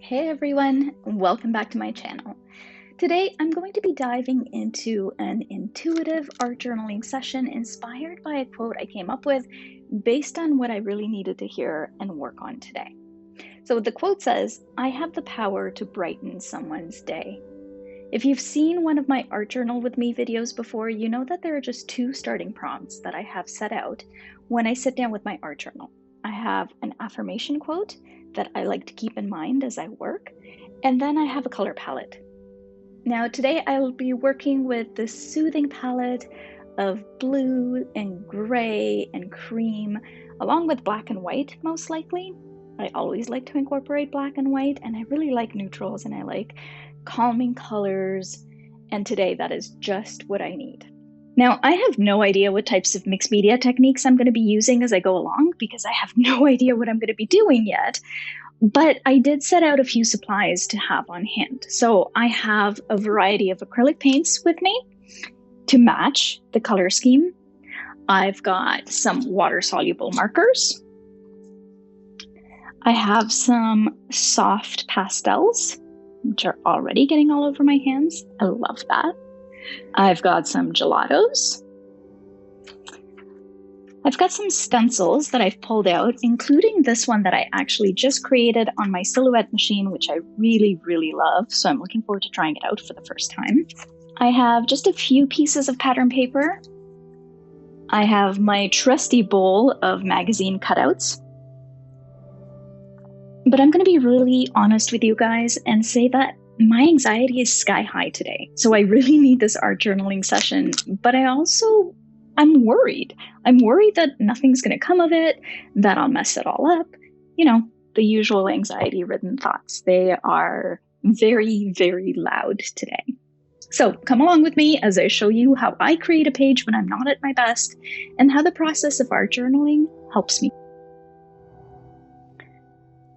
Hey everyone, welcome back to my channel. Today I'm going to be diving into an intuitive art journaling session inspired by a quote I came up with based on what I really needed to hear and work on today. So the quote says, "I have the power to brighten someone's day." If you've seen one of my art journal with me videos before, you know that there are just two starting prompts that I have set out when I sit down with my art journal. I have an affirmation quote that I like to keep in mind as I work, and then I have a color palette. Now, today I'll be working with this soothing palette of blue and gray and cream, along with black and white, most likely. I always like to incorporate black and white, and I really like neutrals and I like calming colors. And today that is just what I need. Now, I have no idea what types of mixed media techniques I'm going to be using as I go along because I have no idea what I'm going to be doing yet. But I did set out a few supplies to have on hand. So I have a variety of acrylic paints with me to match the color scheme. I've got some water-soluble markers. I have some soft pastels, which are already getting all over my hands. I love that. I've got some gelatos. I've got some stencils that I've pulled out, including this one that I actually just created on my Silhouette machine, which I really, really love. So I'm looking forward to trying it out for the first time. I have just a few pieces of pattern paper. I have my trusty bowl of magazine cutouts. But I'm going to be really honest with you guys and say that my anxiety is sky high today. So I really need this art journaling session, but I'm worried. I'm worried that nothing's going to come of it, that I'll mess it all up. You know, the usual anxiety-ridden thoughts. They are very, very loud today. So come along with me as I show you how I create a page when I'm not at my best and how the process of art journaling helps me.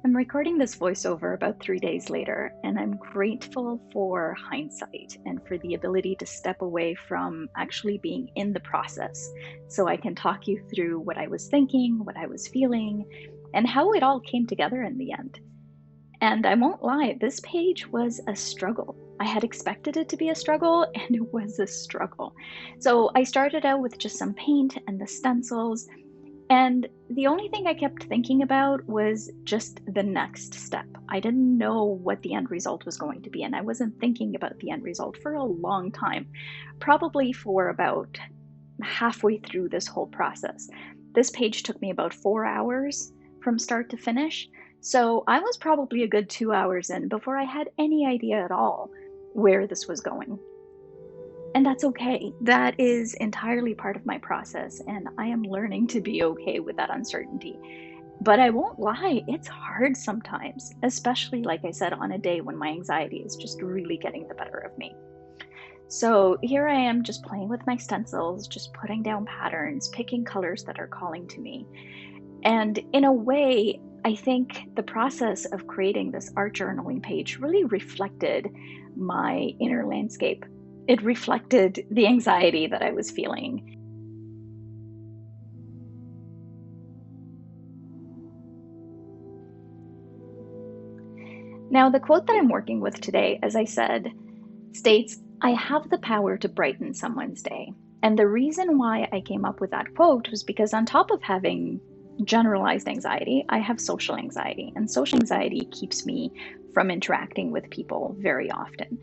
I'm recording this voiceover about 3 days later, and I'm grateful for hindsight and for the ability to step away from actually being in the process so I can talk you through what I was thinking, what I was feeling, and how it all came together in the end. And I won't lie, this page was a struggle. I had expected it to be a struggle, and it was a struggle. So I started out with just some paint and the stencils, and the only thing I kept thinking about was just the next step. I didn't know what the end result was going to be, and I wasn't thinking about the end result for a long time, probably for about halfway through this whole process. This page took me about 4 hours from start to finish, so I was probably a good 2 hours in before I had any idea at all where this was going. And that's okay. That is entirely part of my process, and I am learning to be okay with that uncertainty. But I won't lie, it's hard sometimes, especially, like I said, on a day when my anxiety is just really getting the better of me. So here I am just playing with my stencils, just putting down patterns, picking colors that are calling to me. And in a way, I think the process of creating this art journaling page really reflected my inner landscape. It reflected the anxiety that I was feeling. Now, the quote that I'm working with today, as I said, states, "I have the power to brighten someone's day." And the reason why I came up with that quote was because on top of having generalized anxiety, I have social anxiety, and social anxiety keeps me from interacting with people very often.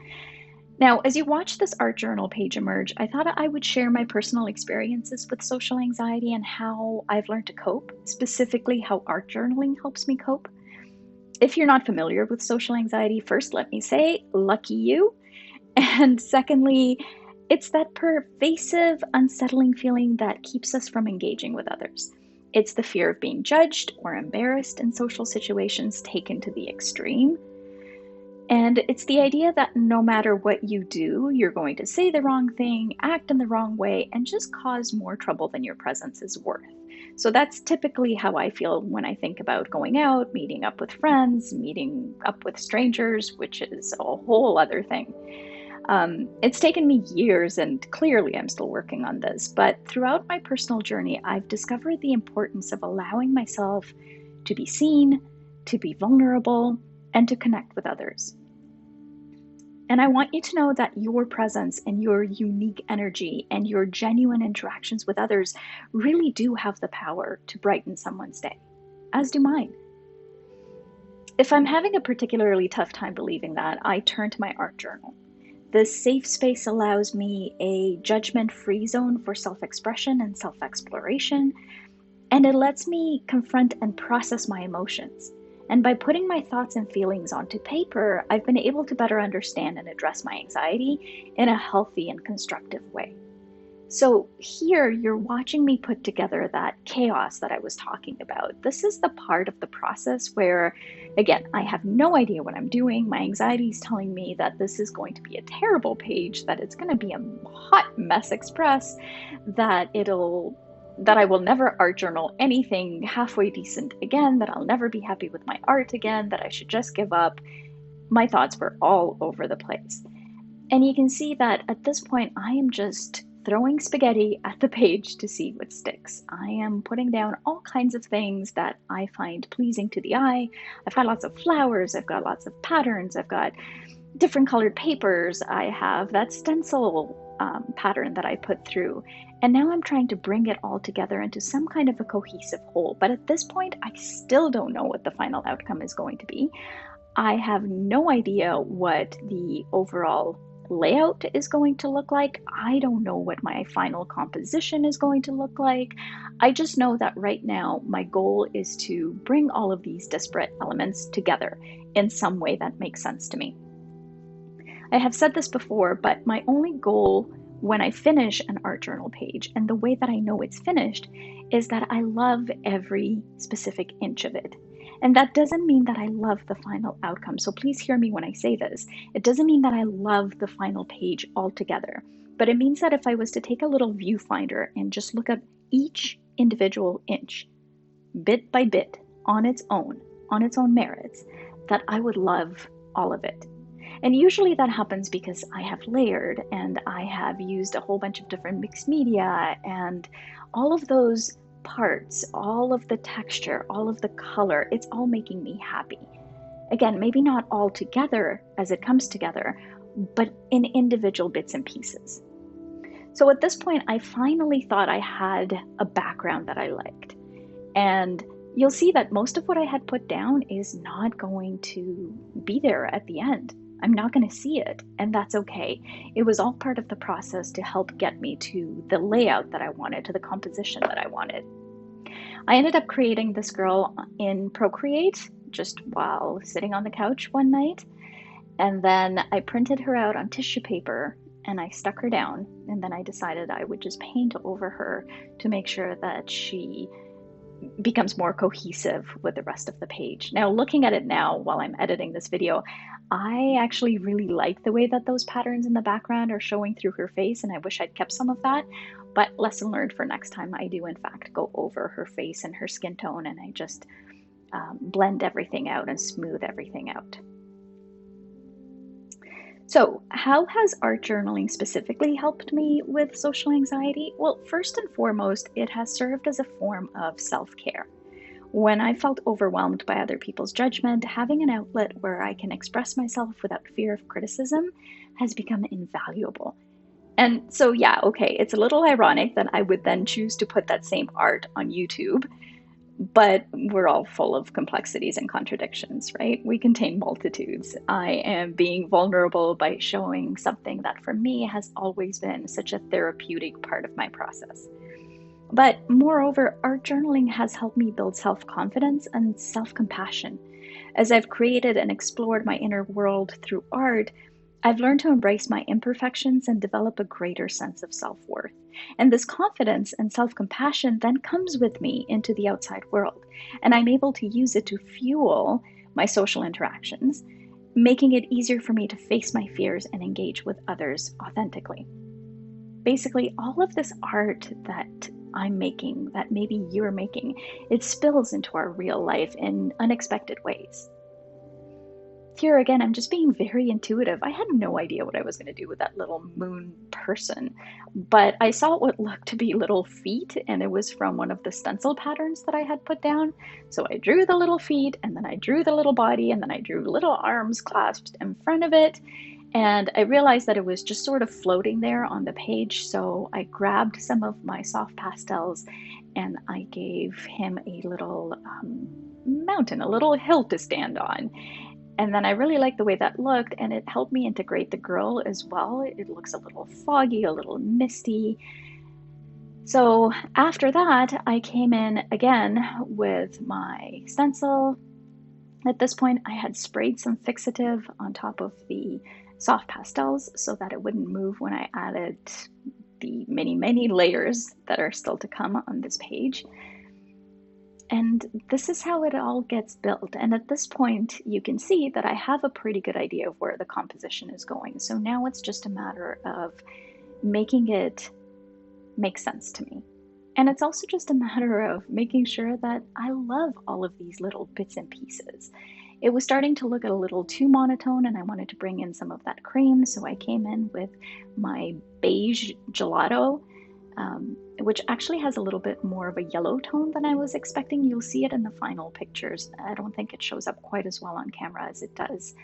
Now, as you watch this art journal page emerge, I thought I would share my personal experiences with social anxiety and how I've learned to cope, specifically how art journaling helps me cope. If you're not familiar with social anxiety, first let me say, lucky you. And secondly, it's that pervasive, unsettling feeling that keeps us from engaging with others. It's the fear of being judged or embarrassed in social situations taken to the extreme. And it's the idea that no matter what you do, you're going to say the wrong thing, act in the wrong way, and just cause more trouble than your presence is worth. So that's typically how I feel when I think about going out, meeting up with friends, meeting up with strangers, which is a whole other thing. It's taken me years, and clearly I'm still working on this, but throughout my personal journey, I've discovered the importance of allowing myself to be seen, to be vulnerable, and to connect with others. And I want you to know that your presence and your unique energy and your genuine interactions with others really do have the power to brighten someone's day, as do mine. If I'm having a particularly tough time believing that, I turn to my art journal. This safe space allows me a judgment-free zone for self-expression and self-exploration, and it lets me confront and process my emotions. And by putting my thoughts and feelings onto paper, I've been able to better understand and address my anxiety in a healthy and constructive way. So here you're watching me put together that chaos that I was talking about. This is the part of the process where, again, I have no idea what I'm doing. My anxiety is telling me that this is going to be a terrible page, that it's going to be a hot mess express, that I will never art journal anything halfway decent again, that I'll never be happy with my art again, that I should just give up. My thoughts were all over the place. And you can see that at this point, I am just throwing spaghetti at the page to see what sticks. I am putting down all kinds of things that I find pleasing to the eye. I've got lots of flowers, I've got lots of patterns, I've got different colored papers, I have that stencil pattern that I put through. And now I'm trying to bring it all together into some kind of a cohesive whole. But at this point, I still don't know what the final outcome is going to be. I have no idea what the overall layout is going to look like. I don't know what my final composition is going to look like. I just know that right now my goal is to bring all of these disparate elements together in some way that makes sense to me. I have said this before, but my only goal when I finish an art journal page, and the way that I know it's finished, is that I love every specific inch of it. And that doesn't mean that I love the final outcome. So please hear me when I say this. It doesn't mean that I love the final page altogether, but it means that if I was to take a little viewfinder and just look at each individual inch, bit by bit, on its own merits, that I would love all of it. And usually that happens because I have layered and I have used a whole bunch of different mixed media, and all of those parts, all of the texture, all of the color, it's all making me happy. Again, maybe not all together as it comes together, but in individual bits and pieces. So at this point, I finally thought I had a background that I liked. And you'll see that most of what I had put down is not going to be there at the end. I'm not going to see it, and that's okay. It was all part of the process to help get me to the layout that I wanted, to the composition that I wanted. I ended up creating this girl in Procreate just while sitting on the couch one night, and then I printed her out on tissue paper and I stuck her down, and then I decided I would just paint over her to make sure that she becomes more cohesive with the rest of the page. Now, looking at it now while I'm editing this video, I actually really like the way that those patterns in the background are showing through her face, and I wish I'd kept some of that. But lesson learned for next time, I do in fact go over her face and her skin tone, and I just blend everything out and smooth everything out. So how has art journaling specifically helped me with social anxiety? Well, first and foremost, it has served as a form of self-care. When I felt overwhelmed by other people's judgment, having an outlet where I can express myself without fear of criticism has become invaluable. And so, yeah, okay, it's a little ironic that I would then choose to put that same art on YouTube, but we're all full of complexities and contradictions, right? We contain multitudes. I am being vulnerable by showing something that for me has always been such a therapeutic part of my process. But moreover, art journaling has helped me build self-confidence and self-compassion. As I've created and explored my inner world through art, I've learned to embrace my imperfections and develop a greater sense of self-worth. And this confidence and self-compassion then comes with me into the outside world, and I'm able to use it to fuel my social interactions, making it easier for me to face my fears and engage with others authentically. Basically, all of this art that I'm making, that maybe you're making, it spills into our real life in unexpected ways. here again, I'm just being very intuitive. I had no idea what I was going to do with that little moon person, but I saw what looked to be little feet, and it was from one of the stencil patterns that I had put down. So I drew the little feet, and then I drew the little body, and then I drew little arms clasped in front of it. And I realized that it was just sort of floating there on the page. So I grabbed some of my soft pastels and I gave him a little mountain, a little hill to stand on. And then I really liked the way that looked, and it helped me integrate the girl as well. It looks a little foggy, a little misty. So after that, I came in again with my stencil. At this point, I had sprayed some fixative on top of the soft pastels so that it wouldn't move when I added the many, many layers that are still to come on this page. And this is how it all gets built. And at this point, you can see that I have a pretty good idea of where the composition is going. So now it's just a matter of making it make sense to me. And it's also just a matter of making sure that I love all of these little bits and pieces. It was starting to look a little too monotone, and I wanted to bring in some of that cream. So I came in with my beige gelato, which actually has a little bit more of a yellow tone than I was expecting. You'll see it in the final pictures. I don't think it shows up quite as well on camera as it does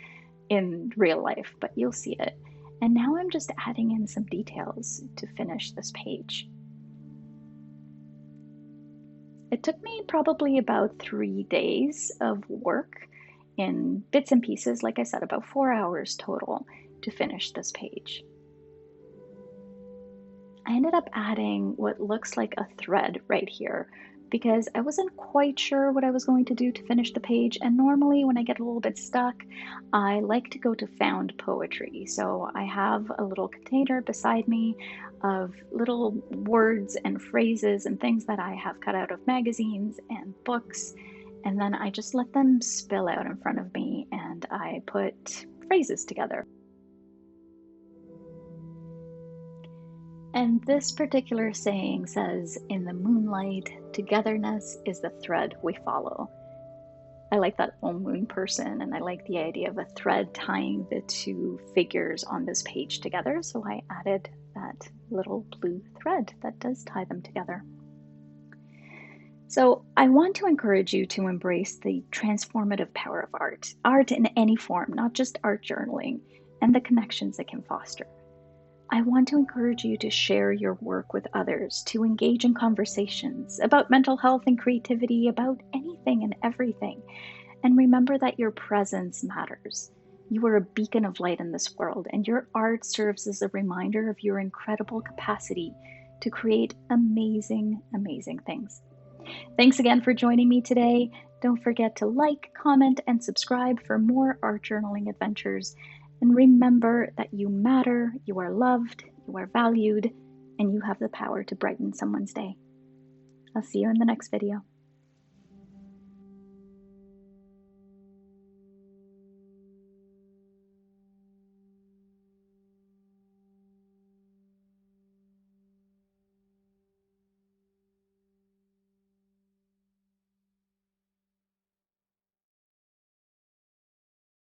in real life, but you'll see it. And now I'm just adding in some details to finish this page. It took me probably about 3 days of work in bits and pieces, like I said, about 4 hours total to finish this page. I ended up adding what looks like a thread right here because I wasn't quite sure what I was going to do to finish the page. And normally when I get a little bit stuck, I like to go to found poetry. So I have a little container beside me of little words and phrases and things that I have cut out of magazines and books. And then I just let them spill out in front of me and I put phrases together. And this particular saying says, "In the moonlight, togetherness is the thread we follow." I like that full moon person, and I like the idea of a thread tying the two figures on this page together. So I added that little blue thread that does tie them together. So I want to encourage you to embrace the transformative power of art in any form, not just art journaling, and the connections it can foster. I want to encourage you to share your work with others, to engage in conversations about mental health and creativity, about anything and everything. And remember that your presence matters. You are a beacon of light in this world, and your art serves as a reminder of your incredible capacity to create amazing, amazing things. Thanks again for joining me today. Don't forget to like, comment, and subscribe for more art journaling adventures. And remember that you matter, you are loved, you are valued, and you have the power to brighten someone's day. I'll see you in the next video.